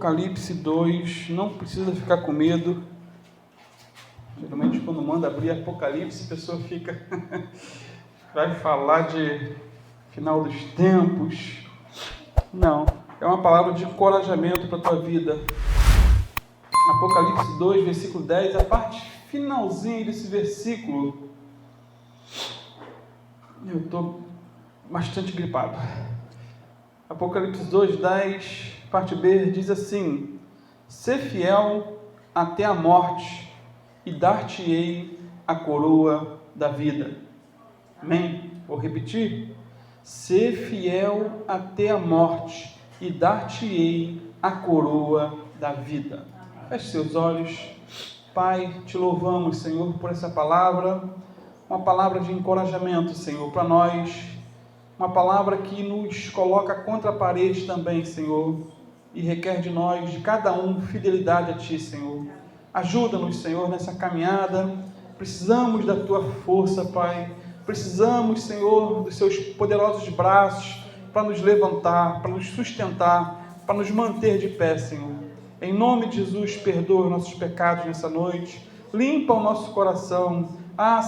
Apocalipse 2, não precisa ficar com medo. Geralmente quando manda abrir Apocalipse, a pessoa fica, vai falar de final dos tempos. Não, é uma palavra de encorajamento para a tua vida. Apocalipse 2, versículo 10, a parte finalzinha desse versículo. Eu estou bastante gripado. Apocalipse 2, 10, parte B, diz assim: Sê fiel até a morte, e dar-te-ei a coroa da vida. Amém? Vou repetir. Sê fiel até a morte, e dar-te-ei a coroa da vida. Feche seus olhos. Pai, te louvamos, Senhor, por essa palavra, uma palavra de encorajamento, Senhor, para nós, uma palavra que nos coloca contra a parede também, Senhor, e requer de nós, de cada um, fidelidade a Ti, Senhor. Ajuda-nos, Senhor, nessa caminhada. Precisamos da Tua força, Pai. Precisamos, Senhor, dos Seus poderosos braços para nos levantar, para nos sustentar, para nos manter de pé, Senhor. Em nome de Jesus, perdoa os nossos pecados nessa noite. Limpa o nosso coração.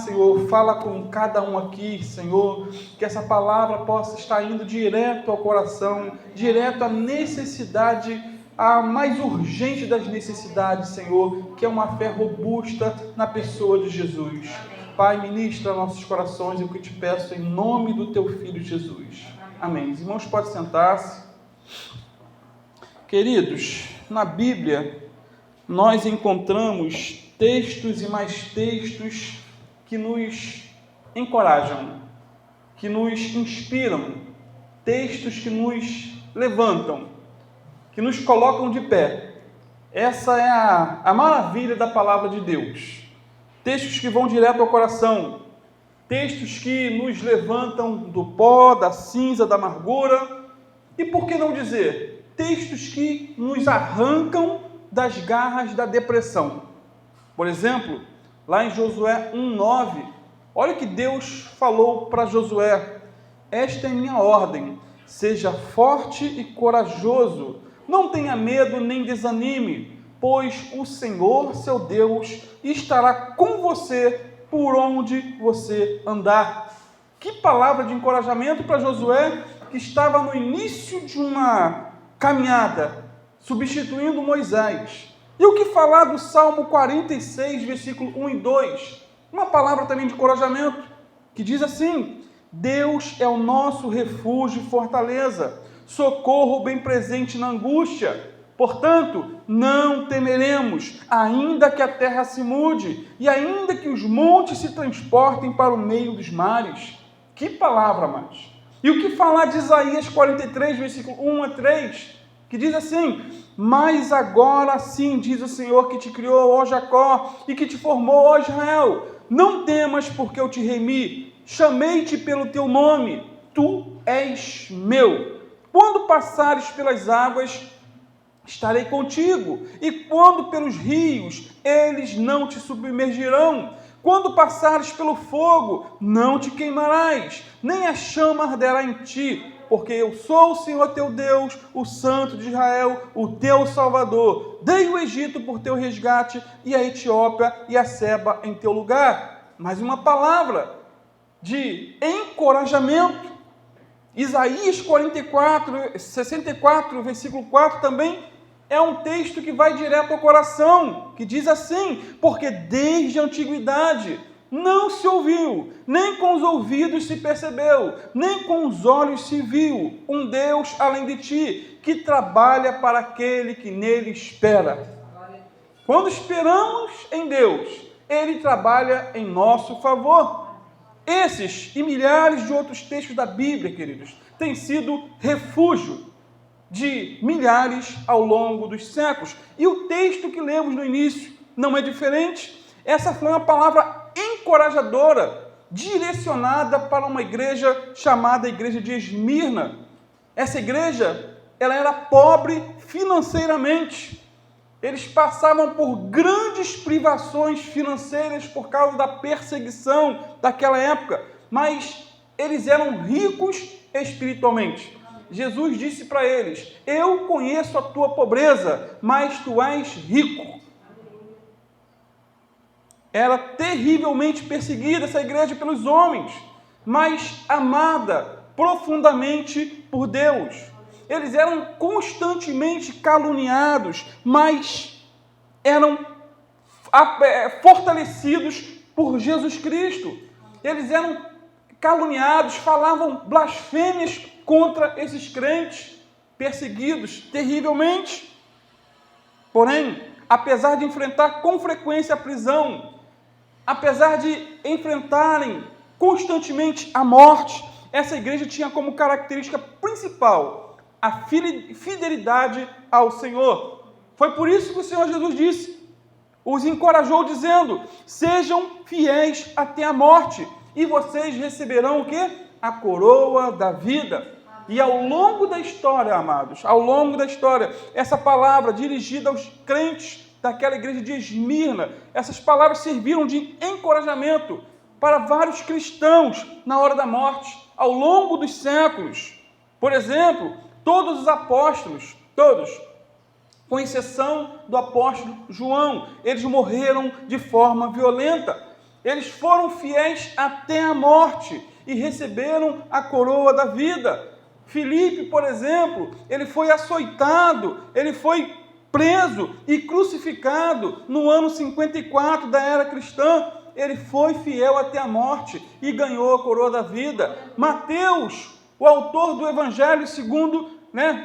Senhor, fala com cada um aqui, Senhor, que essa palavra possa estar indo direto ao coração, direto à necessidade, a mais urgente das necessidades, Senhor, que é uma fé robusta na pessoa de Jesus. Pai, ministra nossos corações, é o que eu te peço em nome do Teu Filho Jesus. Amém. Os irmãos podem sentar-se. Queridos, na Bíblia, nós encontramos textos e mais textos que nos encorajam, que nos inspiram, textos que nos levantam, que nos colocam de pé. Essa é a maravilha da palavra de Deus. Textos que vão direto ao coração, textos que nos levantam do pó, da cinza, da amargura, e por que não dizer, textos que nos arrancam das garras da depressão. Por exemplo, lá em Josué 1:9, olha o que Deus falou para Josué: esta é minha ordem, seja forte e corajoso, não tenha medo nem desanime, pois o Senhor, seu Deus, estará com você por onde você andar. Que palavra de encorajamento para Josué, que estava no início de uma caminhada, substituindo Moisés. E o que falar do Salmo 46, versículo 1 e 2? Uma palavra também de encorajamento, que diz assim: Deus é o nosso refúgio e fortaleza, socorro bem presente na angústia. Portanto, não temeremos, ainda que a terra se mude, e ainda que os montes se transportem para o meio dos mares. Que palavra mais! E o que falar de Isaías 43, versículo 1 a 3, que diz assim: mas agora sim, diz o Senhor que te criou, ó Jacó, e que te formou, ó Israel, não temas, porque eu te remi, chamei-te pelo teu nome, tu és meu. Quando passares pelas águas, estarei contigo, e quando pelos rios, eles não te submergirão. Quando passares pelo fogo, não te queimarás, nem a chama arderá em ti, porque eu sou o Senhor teu Deus, o Santo de Israel, o teu Salvador. Dei o Egito por teu resgate, e a Etiópia e a Seba em teu lugar. Mais uma palavra de encorajamento. Isaías 64, versículo 4 também é um texto que vai direto ao coração, que diz assim: porque desde a antiguidade não se ouviu, nem com os ouvidos se percebeu, nem com os olhos se viu, um Deus além de ti, que trabalha para aquele que nele espera. Quando esperamos em Deus, Ele trabalha em nosso favor. Esses e milhares de outros textos da Bíblia, queridos, têm sido refúgio de milhares ao longo dos séculos. E o texto que lemos no início não é diferente. Essa foi uma palavra encorajadora, direcionada para uma igreja chamada Igreja de Esmirna. Essa igreja, ela era pobre financeiramente. Eles passavam por grandes privações financeiras por causa da perseguição daquela época, mas eles eram ricos espiritualmente. Jesus disse para eles: eu conheço a tua pobreza, mas tu és rico. Era terrivelmente perseguida essa igreja pelos homens, mas amada profundamente por Deus. Eles eram constantemente caluniados, mas eram fortalecidos por Jesus Cristo. Eles eram caluniados, falavam blasfêmias contra esses crentes, perseguidos terrivelmente. Porém, apesar de enfrentar com frequência a prisão, apesar de enfrentarem constantemente a morte, essa igreja tinha como característica principal a fidelidade ao Senhor. Foi por isso que o Senhor Jesus disse, os encorajou dizendo: sejam fiéis até a morte, e vocês receberão o quê? A coroa da vida. E ao longo da história, amados, ao longo da história, essa palavra dirigida aos crentes daquela igreja de Esmirna, essas palavras serviram de encorajamento para vários cristãos na hora da morte, ao longo dos séculos. Por exemplo, todos os apóstolos, todos, com exceção do apóstolo João, eles morreram de forma violenta. Eles foram fiéis até a morte e receberam a coroa da vida. Filipe, por exemplo, ele foi açoitado, ele foi preso e crucificado no ano 54 da era cristã. Ele foi fiel até a morte e ganhou a coroa da vida. Mateus, o autor do Evangelho segundo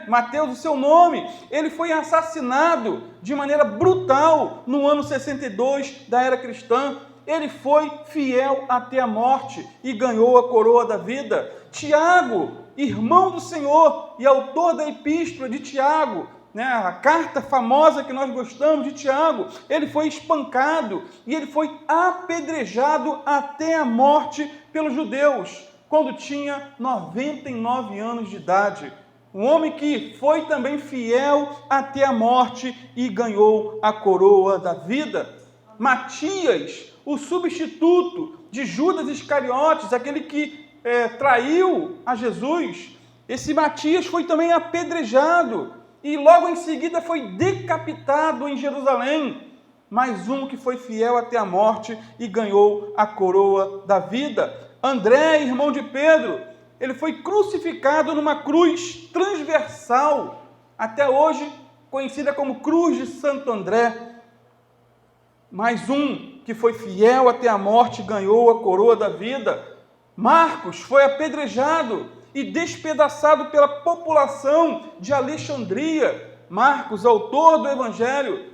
Mateus, o seu nome, ele foi assassinado de maneira brutal no ano 62 da era cristã. Ele foi fiel até a morte e ganhou a coroa da vida. Tiago, irmão do Senhor e autor da epístola de Tiago, a carta famosa que nós gostamos de Tiago, ele foi espancado e ele foi apedrejado até a morte pelos judeus, quando tinha 99 anos de idade. Um homem que foi também fiel até a morte e ganhou a coroa da vida. Matias, o substituto de Judas Iscariotes, aquele que traiu a Jesus, esse Matias foi também apedrejado e logo em seguida foi decapitado em Jerusalém. Mais um que foi fiel até a morte e ganhou a coroa da vida. André, irmão de Pedro, ele foi crucificado numa cruz transversal, até hoje conhecida como Cruz de Santo André. Mais um que foi fiel até a morte e ganhou a coroa da vida. Marcos foi apedrejado e despedaçado pela população de Alexandria. Marcos, autor do Evangelho,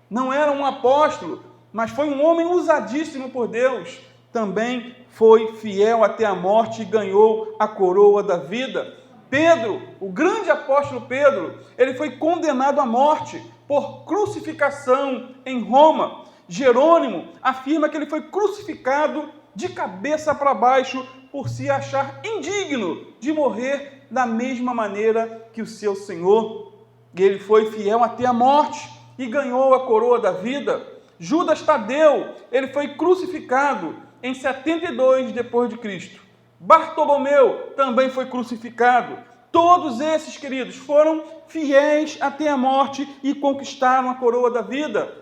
não era um apóstolo, mas foi um homem usadíssimo por Deus. Também foi fiel até a morte e ganhou a coroa da vida. Pedro, o grande apóstolo Pedro, ele foi condenado à morte por crucificação em Roma. Jerônimo afirma que ele foi crucificado de cabeça para baixo por se achar indigno de morrer da mesma maneira que o seu Senhor. E ele foi fiel até a morte e ganhou a coroa da vida. Judas Tadeu, ele foi crucificado em 72 depois de Cristo. Bartolomeu também foi crucificado. Todos esses, queridos, foram fiéis até a morte e conquistaram a coroa da vida.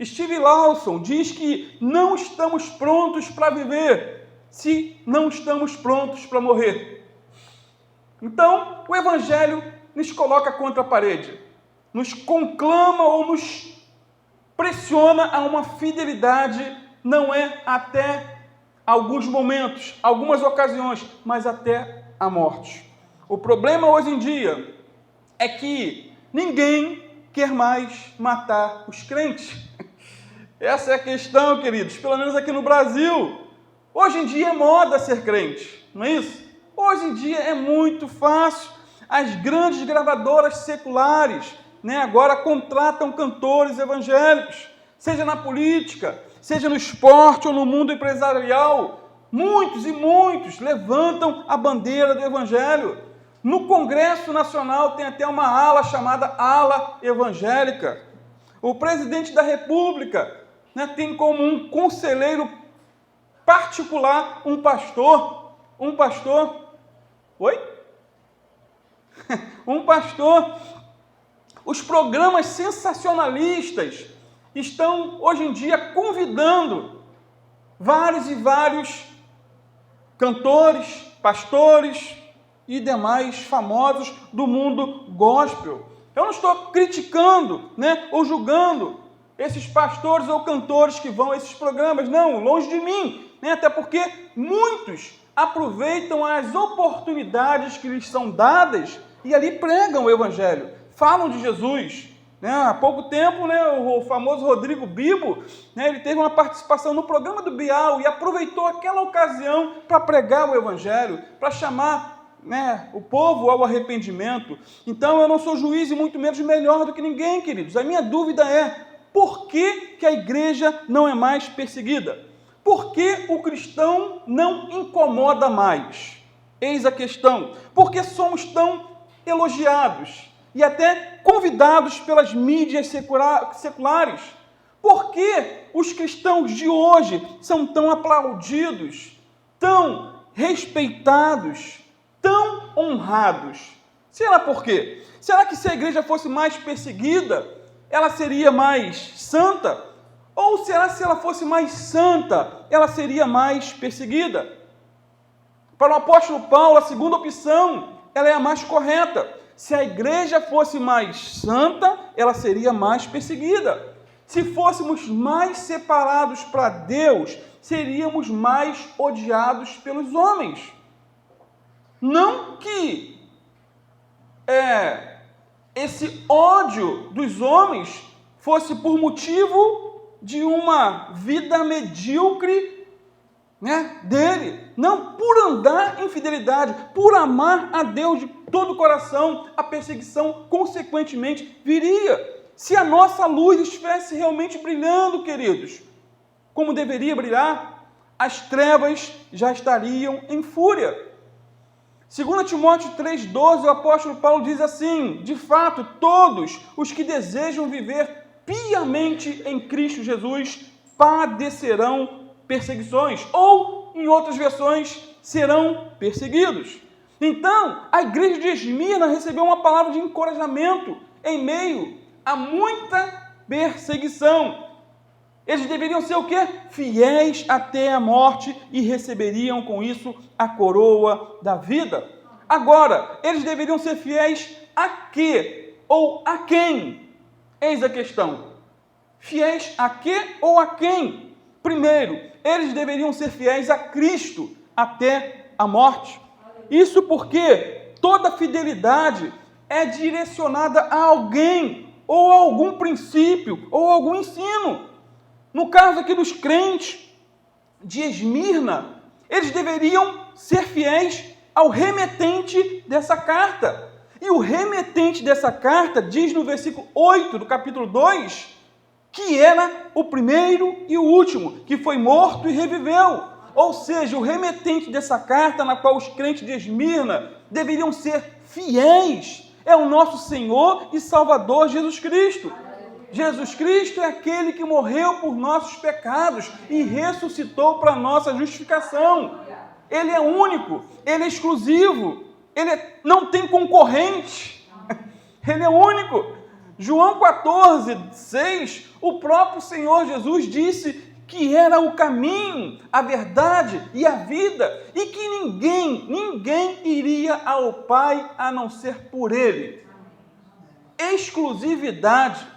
Steve Lawson diz que não estamos prontos para viver se não estamos prontos para morrer. Então, o Evangelho nos coloca contra a parede, nos conclama ou nos pressiona a uma fidelidade, não é até alguns momentos, algumas ocasiões, mas até a morte. O problema hoje em dia é que ninguém quer mais matar os crentes. Essa é a questão, queridos, pelo menos aqui no Brasil. Hoje em dia é moda ser crente, não é isso? Hoje em dia é muito fácil. As grandes gravadoras seculares, agora contratam cantores evangélicos, seja na política, seja no esporte ou no mundo empresarial. Muitos e muitos levantam a bandeira do evangelho. No Congresso Nacional tem até uma ala chamada ala evangélica. O presidente da República tem como um conselheiro particular um pastor. Oi? Um pastor. Os programas sensacionalistas estão, hoje em dia, convidando vários e vários cantores, pastores e demais famosos do mundo gospel. Eu não estou criticando, ou julgando esses pastores ou cantores que vão a esses programas, não, longe de mim, até porque muitos aproveitam as oportunidades que lhes são dadas e ali pregam o Evangelho, falam de Jesus. Há pouco tempo, o famoso Rodrigo Bibo, ele teve uma participação no programa do Bial e aproveitou aquela ocasião para pregar o Evangelho, para chamar o povo ao arrependimento. Então eu não sou juiz e muito menos melhor do que ninguém, queridos. A minha dúvida é, por que a igreja não é mais perseguida? Por que o cristão não incomoda mais? Eis a questão. Por que somos tão elogiados e até convidados pelas mídias seculares? Por que os cristãos de hoje são tão aplaudidos, tão respeitados, tão honrados? Será por quê? Será que se a igreja fosse mais perseguida, ela seria mais santa? Ou será que se ela fosse mais santa, ela seria mais perseguida? Para o apóstolo Paulo, a segunda opção, ela é a mais correta. Se a igreja fosse mais santa, ela seria mais perseguida. Se fôssemos mais separados para Deus, seríamos mais odiados pelos homens. Não que esse ódio dos homens fosse por motivo de uma vida medíocre dele. Não, por andar em fidelidade, por amar a Deus de todo o coração, a perseguição consequentemente viria. Se a nossa luz estivesse realmente brilhando, queridos, como deveria brilhar, as trevas já estariam em fúria. 2 Timóteo 3,12, o apóstolo Paulo diz assim: de fato, todos os que desejam viver piamente em Cristo Jesus padecerão perseguições, ou, em outras versões, serão perseguidos. Então, a igreja de Esmirna recebeu uma palavra de encorajamento em meio a muita perseguição. Eles deveriam ser o quê? Fiéis até a morte e receberiam com isso a coroa da vida. Agora, eles deveriam ser fiéis a quê? Ou a quem? Eis a questão. Fiéis a quê ou a quem? Primeiro, eles deveriam ser fiéis a Cristo até a morte. Isso porque toda fidelidade é direcionada a alguém, ou a algum princípio, ou a algum ensino. No caso aqui dos crentes de Esmirna, eles deveriam ser fiéis ao remetente dessa carta. E o remetente dessa carta diz no versículo 8 do capítulo 2, que era o primeiro e o último, que foi morto e reviveu. Ou seja, o remetente dessa carta, na qual os crentes de Esmirna deveriam ser fiéis, é o nosso Senhor e Salvador Jesus Cristo. Jesus Cristo é aquele que morreu por nossos pecados e ressuscitou para nossa justificação. Ele é único, ele é exclusivo, ele não tem concorrente, ele é único. João 14:6, o próprio Senhor Jesus disse que era o caminho, a verdade e a vida, e que ninguém iria ao Pai a não ser por Ele. Exclusividade.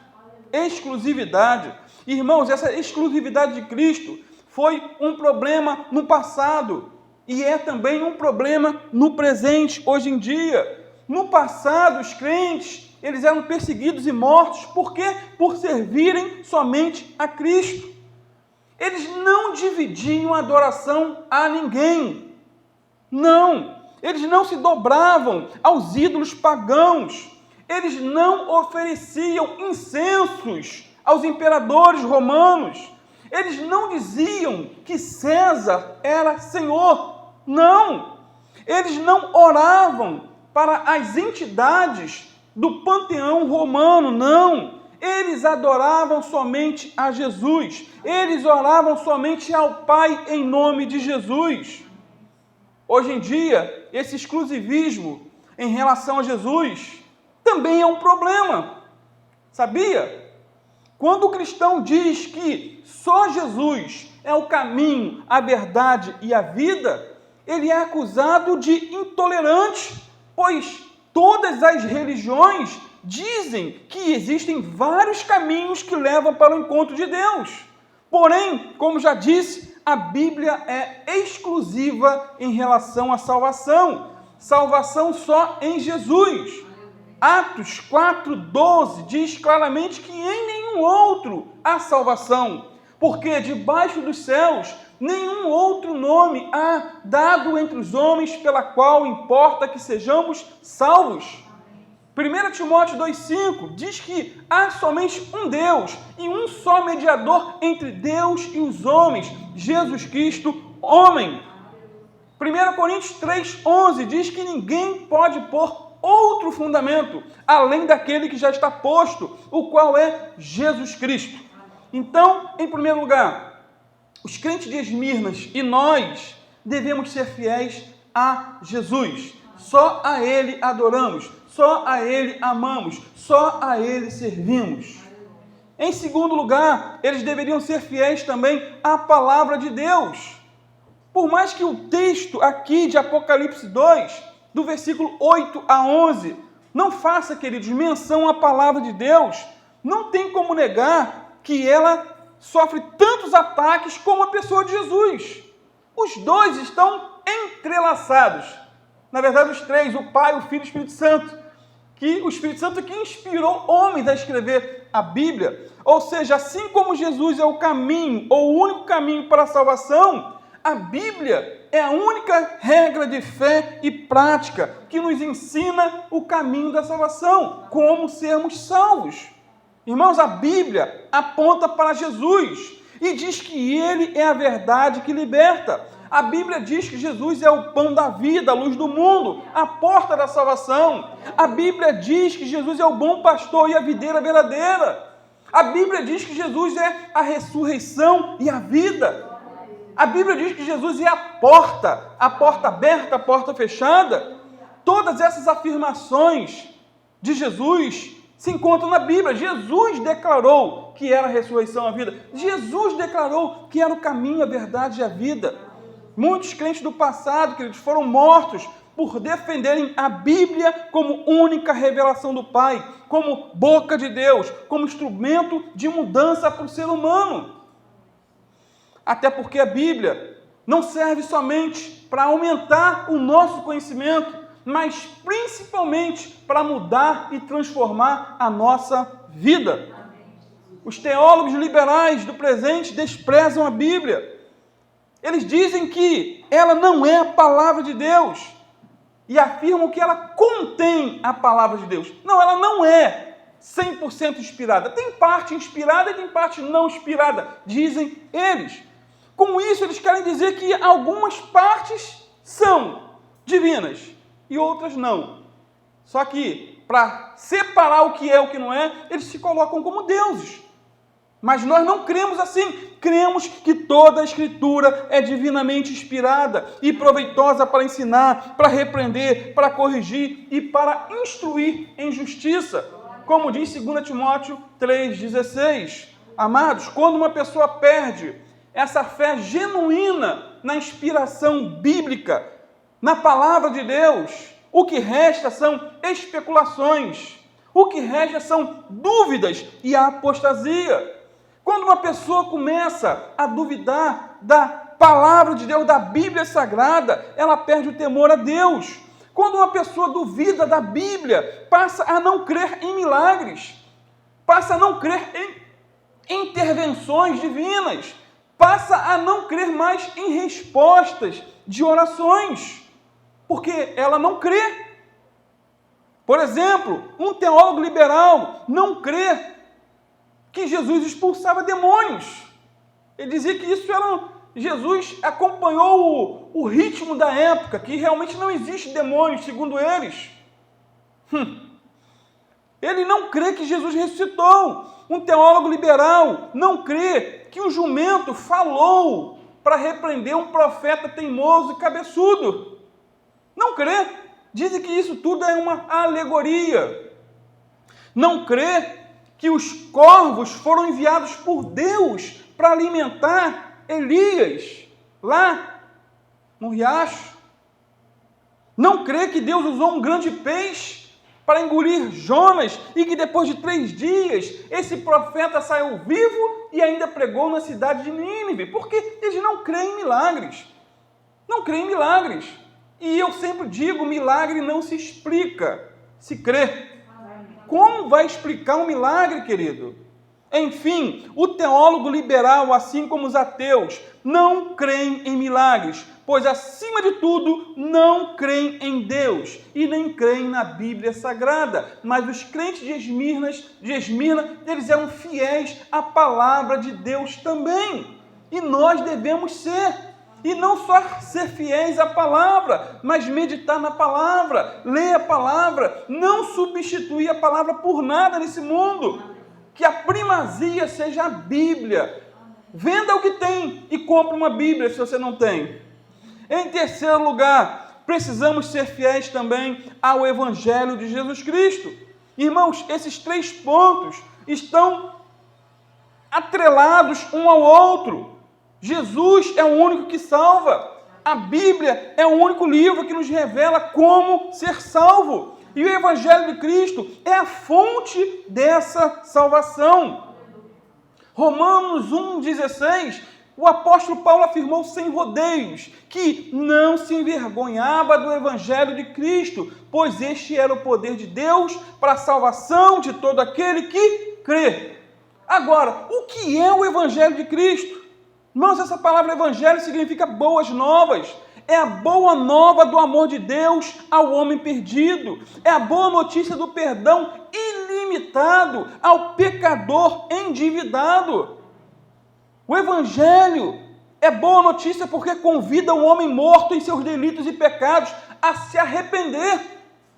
Irmãos, essa exclusividade de Cristo foi um problema no passado e é também um problema no presente, hoje em dia. No passado, os crentes, eles eram perseguidos e mortos. Por quê? Por servirem somente a Cristo. Eles não dividiam a adoração a ninguém. Não. Eles não se dobravam aos ídolos pagãos. Eles não ofereciam incensos aos imperadores romanos. Eles não diziam que César era Senhor. Não. Eles não oravam para as entidades do panteão romano. Não. Eles adoravam somente a Jesus. Eles oravam somente ao Pai em nome de Jesus. Hoje em dia, esse exclusivismo em relação a Jesus também é um problema. Sabia? Quando o cristão diz que só Jesus é o caminho, a verdade e a vida, ele é acusado de intolerante, pois todas as religiões dizem que existem vários caminhos que levam para o encontro de Deus. Porém, como já disse, a Bíblia é exclusiva em relação à salvação. Salvação só em Jesus. Atos 4:12 diz claramente que em nenhum outro há salvação, porque debaixo dos céus nenhum outro nome há dado entre os homens pela qual importa que sejamos salvos. 1 Timóteo 2,5 diz que há somente um Deus e um só mediador entre Deus e os homens, Jesus Cristo, homem. 1 Coríntios 3,11 diz que ninguém pode pôr outro fundamento, além daquele que já está posto, o qual é Jesus Cristo. Então, em primeiro lugar, os crentes de Esmirnas e nós devemos ser fiéis a Jesus. Só a Ele adoramos, só a Ele amamos, só a Ele servimos. Em segundo lugar, eles deveriam ser fiéis também à palavra de Deus. Por mais que o texto aqui de Apocalipse 2, do versículo 8 a 11, não faça, queridos, menção à palavra de Deus, não tem como negar que ela sofre tantos ataques como a pessoa de Jesus. Os dois estão entrelaçados. Na verdade, os três, o Pai, o Filho e o Espírito Santo. Que o Espírito Santo que inspirou homens a escrever a Bíblia. Ou seja, assim como Jesus é o caminho, ou o único caminho para a salvação, a Bíblia é a única regra de fé e prática que nos ensina o caminho da salvação, como sermos salvos. Irmãos, a Bíblia aponta para Jesus e diz que Ele é a verdade que liberta. A Bíblia diz que Jesus é o pão da vida, a luz do mundo, a porta da salvação. A Bíblia diz que Jesus é o bom pastor e a videira verdadeira. A Bíblia diz que Jesus é a ressurreição e a vida. A Bíblia diz que Jesus é a porta aberta, a porta fechada. Todas essas afirmações de Jesus se encontram na Bíblia. Jesus declarou que era a ressurreição e a vida. Jesus declarou que era o caminho, a verdade e a vida. Muitos crentes do passado, queridos, foram mortos por defenderem a Bíblia como única revelação do Pai, como boca de Deus, como instrumento de mudança para o ser humano. Até porque a Bíblia não serve somente para aumentar o nosso conhecimento, mas principalmente para mudar e transformar a nossa vida. Os teólogos liberais do presente desprezam a Bíblia. Eles dizem que ela não é a palavra de Deus e afirmam que ela contém a palavra de Deus. Não, ela não é 100% inspirada. Tem parte inspirada e tem parte não inspirada, dizem eles. Com isso, eles querem dizer que algumas partes são divinas e outras não. Só que, para separar o que é e o que não é, eles se colocam como deuses. Mas nós não cremos assim. Cremos que toda a Escritura é divinamente inspirada e proveitosa para ensinar, para repreender, para corrigir e para instruir em justiça. Como diz 2 Timóteo 3,16. Amados, quando uma pessoa perde essa fé genuína na inspiração bíblica, na palavra de Deus, o que resta são especulações, o que resta são dúvidas e a apostasia. Quando uma pessoa começa a duvidar da palavra de Deus, da Bíblia Sagrada, ela perde o temor a Deus. Quando uma pessoa duvida da Bíblia, passa a não crer em milagres, passa a não crer em intervenções divinas, passa a não crer mais em respostas de orações, porque ela não crê. Por exemplo, um teólogo liberal não crê que Jesus expulsava demônios. Ele dizia que Jesus acompanhou o ritmo da época, que realmente não existe demônios, segundo eles. Ele não crê que Jesus ressuscitou. Um teólogo liberal não crê que o jumento falou para repreender um profeta teimoso e cabeçudo. Não crê. Dizem que isso tudo é uma alegoria. Não crê que os corvos foram enviados por Deus para alimentar Elias lá no riacho. Não crê que Deus usou um grande peixe para engolir Jonas e que depois de 3 dias esse profeta saiu vivo e ainda pregou na cidade de Nínive. Porque eles não creem em milagres. Não creem em milagres. E eu sempre digo, milagre não se explica, se crê. Como vai explicar um milagre, querido? Enfim, o teólogo liberal, assim como os ateus, não creem em milagres, pois, acima de tudo, não creem em Deus e nem creem na Bíblia Sagrada. Mas os crentes de Esmirna, eles eram fiéis à palavra de Deus também. E nós devemos ser. E não só ser fiéis à palavra, mas meditar na palavra, ler a palavra, não substituir a palavra por nada nesse mundo. Que a primazia seja a Bíblia. Venda o que tem e compre uma Bíblia se você não tem. Em terceiro lugar, precisamos ser fiéis também ao Evangelho de Jesus Cristo. Irmãos, esses 3 pontos estão atrelados um ao outro. Jesus é o único que salva. A Bíblia é o único livro que nos revela como ser salvo. E o Evangelho de Cristo é a fonte dessa salvação. Romanos 1,16, o apóstolo Paulo afirmou sem rodeios que não se envergonhava do Evangelho de Cristo, pois este era o poder de Deus para a salvação de todo aquele que crê. Agora, o que é o Evangelho de Cristo? Irmãos, essa palavra evangelho significa boas novas. É a boa nova do amor de Deus ao homem perdido. É a boa notícia do perdão ilimitado ao pecador endividado. O Evangelho é boa notícia porque convida o homem morto em seus delitos e pecados a se arrepender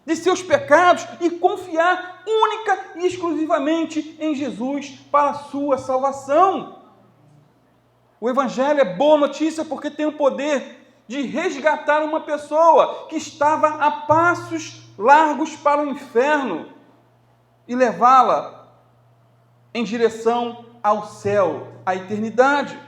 de seus pecados e confiar única e exclusivamente em Jesus para a sua salvação. O Evangelho é boa notícia porque tem o poder de resgatar uma pessoa que estava a passos largos para o inferno e levá-la em direção ao céu, à eternidade.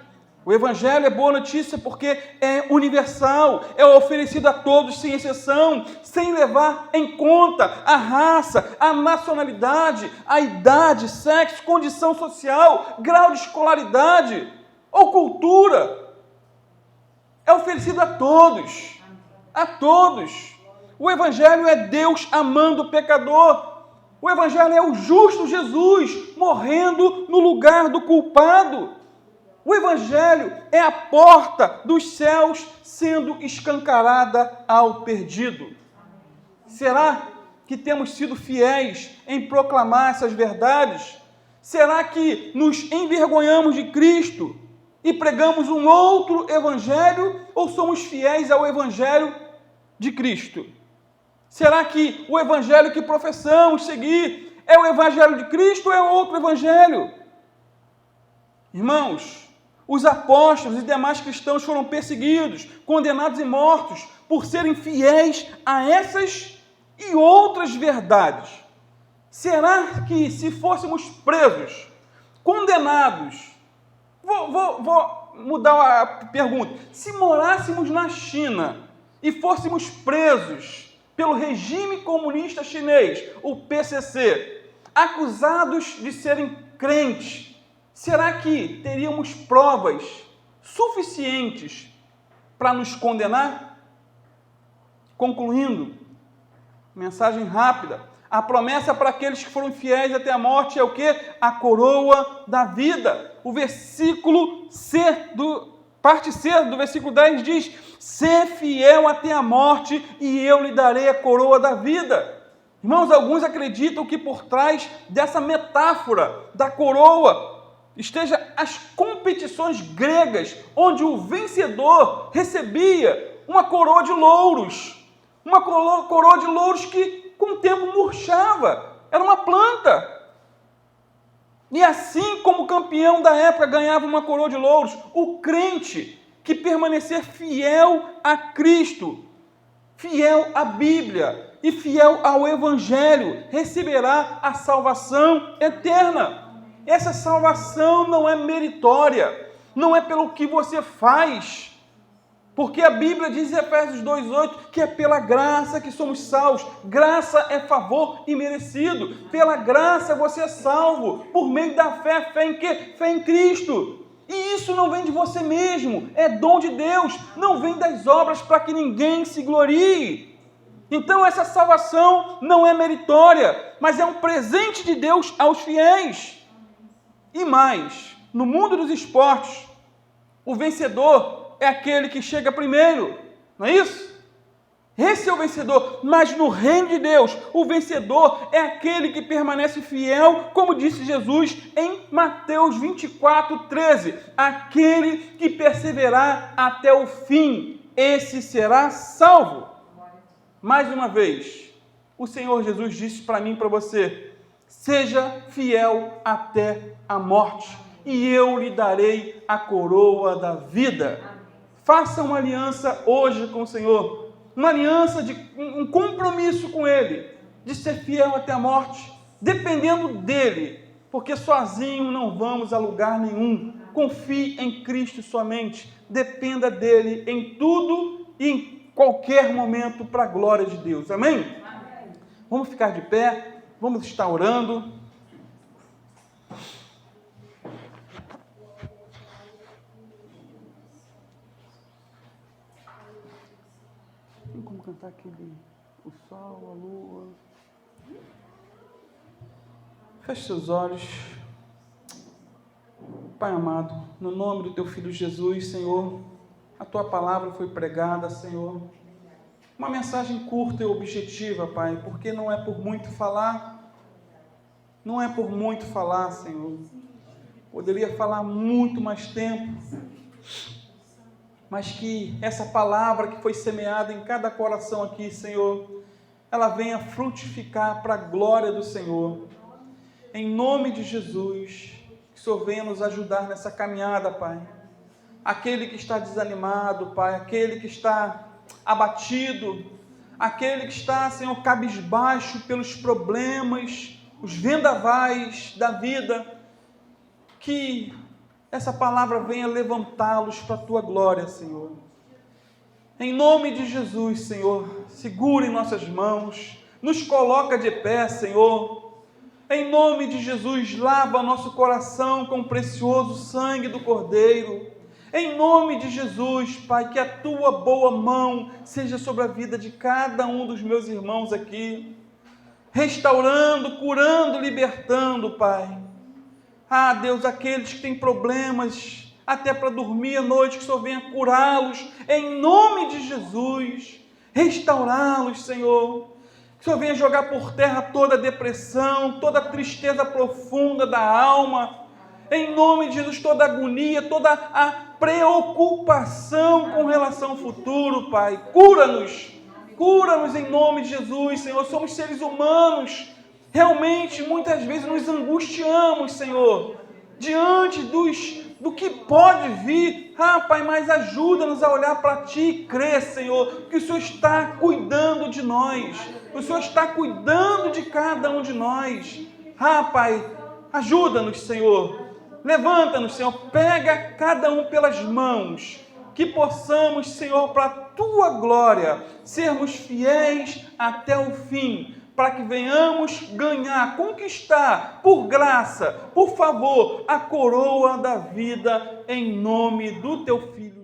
O Evangelho é boa notícia porque é universal, é oferecido a todos sem exceção, sem levar em conta a raça, a nacionalidade, a idade, sexo, condição social, grau de escolaridade ou cultura. É oferecido a todos, a todos. O Evangelho é Deus amando o pecador. O Evangelho é o justo Jesus morrendo no lugar do culpado. O Evangelho é a porta dos céus sendo escancarada ao perdido. Será que temos sido fiéis em proclamar essas verdades? Será que nos envergonhamos de Cristo e pregamos um outro Evangelho ou somos fiéis ao Evangelho de Cristo? Será que o Evangelho que professamos seguir é o Evangelho de Cristo ou é outro Evangelho? Irmãos, os apóstolos e demais cristãos foram perseguidos, condenados e mortos por serem fiéis a essas e outras verdades. Será que se fôssemos presos, condenados, vou mudar a pergunta, se morássemos na China e fôssemos presos pelo regime comunista chinês, o PCC, acusados de serem crentes, será que teríamos provas suficientes para nos condenar? Concluindo, mensagem rápida, a promessa para aqueles que foram fiéis até a morte é o quê? A coroa da vida. O versículo parte C do versículo 10 diz: "Sê fiel até a morte e eu lhe darei a coroa da vida." Irmãos, alguns acreditam que por trás dessa metáfora da coroa esteja as competições gregas, onde o vencedor recebia uma coroa de louros. Uma coroa de louros que com o tempo murchava. Era uma planta. E assim como o campeão da época ganhava uma coroa de louros, o crente que permanecer fiel a Cristo fiel à Bíblia e fiel ao Evangelho, receberá a salvação eterna. Essa salvação não é meritória, não é pelo que você faz, porque a Bíblia diz em Efésios 2,8 que é pela graça que somos salvos. Graça é favor imerecido. Pela graça você é salvo, por meio da fé. Fé em quê? Fé em Cristo. E isso não vem de você mesmo, é dom de Deus, não vem das obras para que ninguém se glorie. Então essa salvação não é meritória, mas é um presente de Deus aos fiéis. E mais, no mundo dos esportes, o vencedor é aquele que chega primeiro, não é isso? Esse é o vencedor, mas no reino de Deus, o vencedor é aquele que permanece fiel, como disse Jesus em Mateus 24:13, aquele que perseverar até o fim, esse será salvo. Mais uma vez, o Senhor Jesus disse para mim e para você, seja fiel até a morte, e eu lhe darei a coroa da vida. Faça uma aliança hoje com o Senhor, uma aliança de um compromisso com Ele, de ser fiel até a morte, dependendo dEle, porque sozinho não vamos a lugar nenhum. Confie em Cristo somente, dependa dEle em tudo e em qualquer momento para a glória de Deus. Amém? Amém. Vamos ficar de pé, vamos estar orando. Tem como cantar aquele, o sol, a lua? Feche seus olhos. Pai amado, no nome do Teu Filho Jesus, Senhor, a Tua palavra foi pregada, Senhor. Uma mensagem curta e objetiva, Pai, porque não é por muito falar, Senhor. Poderia falar muito mais tempo, mas que essa palavra que foi semeada em cada coração aqui, Senhor, ela venha frutificar para a glória do Senhor. Em nome de Jesus, que o Senhor venha nos ajudar nessa caminhada, Pai. Aquele que está desanimado, Pai, aquele que está abatido, aquele que está, Senhor, cabisbaixo pelos problemas, os vendavais da vida, que essa palavra venha levantá-los para a Tua glória, Senhor. Em nome de Jesus, Senhor, segura em nossas mãos, nos coloca de pé, Senhor. Em nome de Jesus, lava nosso coração com o precioso sangue do Cordeiro. Em nome de Jesus, Pai, que a Tua boa mão seja sobre a vida de cada um dos meus irmãos aqui, restaurando, curando, libertando, Pai. Ah, Deus, aqueles que têm problemas até para dormir à noite, que o Senhor venha curá-los, em nome de Jesus, restaurá-los, Senhor. Que o Senhor venha jogar por terra toda a depressão, toda a tristeza profunda da alma, em nome de Jesus, toda a agonia, toda a preocupação com relação ao futuro, Pai. Cura-nos em nome de Jesus, Senhor. Somos seres humanos, realmente muitas vezes nos angustiamos, Senhor, diante do que pode vir. Ah, Pai, mas ajuda-nos a olhar para Ti e crer, Senhor, que o Senhor está cuidando de nós, o Senhor está cuidando de cada um de nós. Ah, Pai, ajuda-nos, Senhor, levanta-nos, Senhor, pega cada um pelas mãos, que possamos, Senhor, para a Tua glória, sermos fiéis até o fim, para que venhamos ganhar, conquistar, por graça, por favor, a coroa da vida, em nome do Teu Filho.